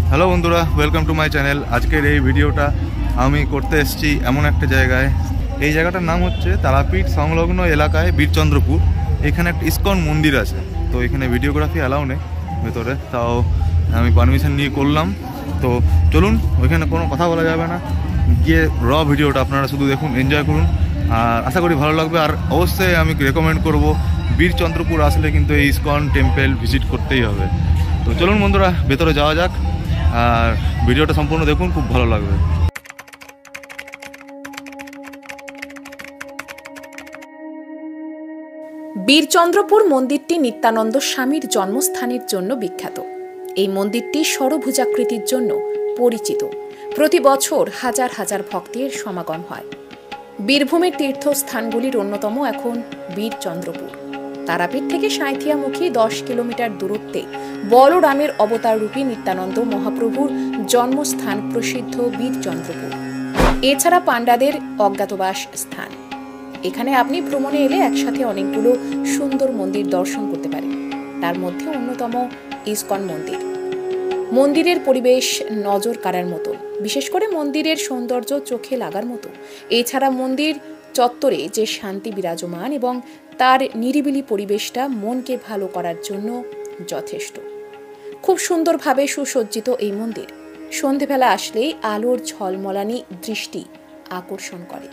Hello বন্ধুরা, welcome to my channel. আজকের এই ভিডিওটা আমি করতে এসেছি এমন একটা জায়গায়। এই জায়গাটার নাম হচ্ছে তারাপীঠ সংলগ্ন এলাকায় বীরচন্দ্রপুর। এখানে একটা ইসকন মন্দির আছে, তো এখানে ভিডিওগ্রাফি অ্যালাউ নেই ভেতরে, তাও আমি পারমিশন নিয়ে করলাম। তো চলুন, ওইখানে কোনো কথা বলা যাবে না, গিয়ে ভিডিওটা আপনারা শুধু দেখুন, এনজয় করুন, আর আশা করি ভালো লাগবে। আর অবশ্যই আমি রেকমেন্ড করব, বীরচন্দ্রপুর আসলে কিন্তু এই ইসকন টেম্পল ভিজিট করতেই হবে। তো চলুন বন্ধুরা, ভেতরে যাওয়া যাক, আর ভিডিওটা সম্পূর্ণ দেখুন, খুব ভালো লাগবে। বীরচন্দ্রপুর মন্দিরটি নিত্যানন্দ স্বামীর জন্মস্থানের জন্য বিখ্যাত। এই মন্দিরটি ষড়ভুজাকৃতির জন্য পরিচিত। প্রতি বছর হাজার হাজার ভক্তের সমাগম হয়। বীরভূমের তীর্থস্থানগুলির অন্যতম এখন বীরচন্দ্রপুর। তারাপীঠ থেকে সাঁইথিয়ামুখী 10 কিলোমিটার দূরত্বে বলরামের অবতাররূপী নিত্যানন্দ মহাপ্রভুর জন্মস্থান প্রসিদ্ধ বীরচন্দ্রপুর। এছাড়া পাণ্ডাদের অজ্ঞাতবাস স্থান। এখানে আপনি ভ্রমণে এলে একসাথে অনেকগুলো সুন্দর মন্দির দর্শন করতে পারেন। তার মধ্যে অন্যতম ইসকন মন্দির। মন্দিরের পরিবেশ নজর কাড়ার মতো, বিশেষ করে মন্দিরের সৌন্দর্য চোখে লাগার মতো। এছাড়া মন্দির চত্বরে যে শান্তি বিরাজমান এবং তার নিরিবিলি পরিবেশটা মনকে ভালো করার জন্য যথেষ্ট। খুব সুন্দরভাবে সুসজ্জিত এই মন্দির সন্ধেবেলা আসলেই আলোর ঝলমলানি দৃষ্টি আকর্ষণ করে।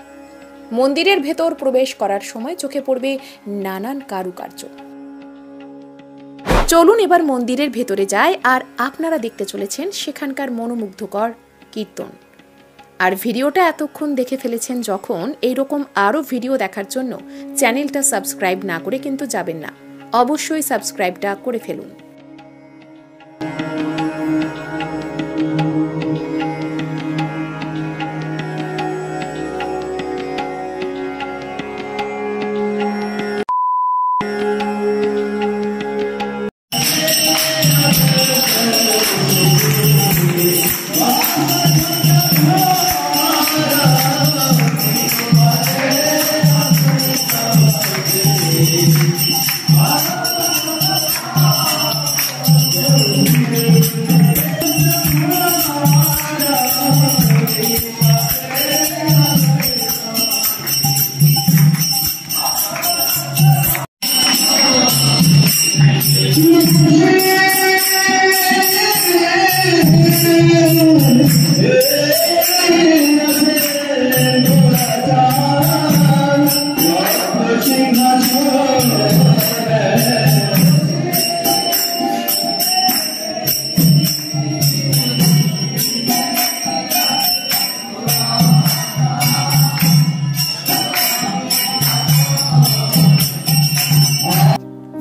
মন্দিরের ভেতর প্রবেশ করার সময় চোখে পড়বে নানান কারুকার্য। চলুন এবার মন্দিরের ভেতরে যায়, আর আপনারা দেখতে চলেছেন সেখানকার মনোমুগ্ধকর কীর্তন। আর ভিডিওটা এতক্ষণ দেখে ফেলেছেন যখন, এইরকম আরও ভিডিও দেখার জন্য চ্যানেলটা সাবস্ক্রাইব না করে কিন্তু যাবেন না। অবশ্যই সাবস্ক্রাইবটা করে ফেলুন।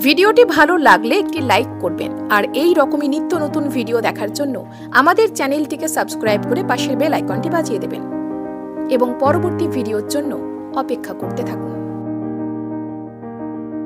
ভিডিওটি ভালো লাগলে একটি লাইক করবেন, আর এই রকমই নিত্য নতুন ভিডিও দেখার জন্য আমাদের চ্যানেলটিকে সাবস্ক্রাইব করে পাশের বেল আইকনটি বাজিয়ে দেবেন এবং পরবর্তী ভিডিওর জন্য অপেক্ষা করতে থাকুন।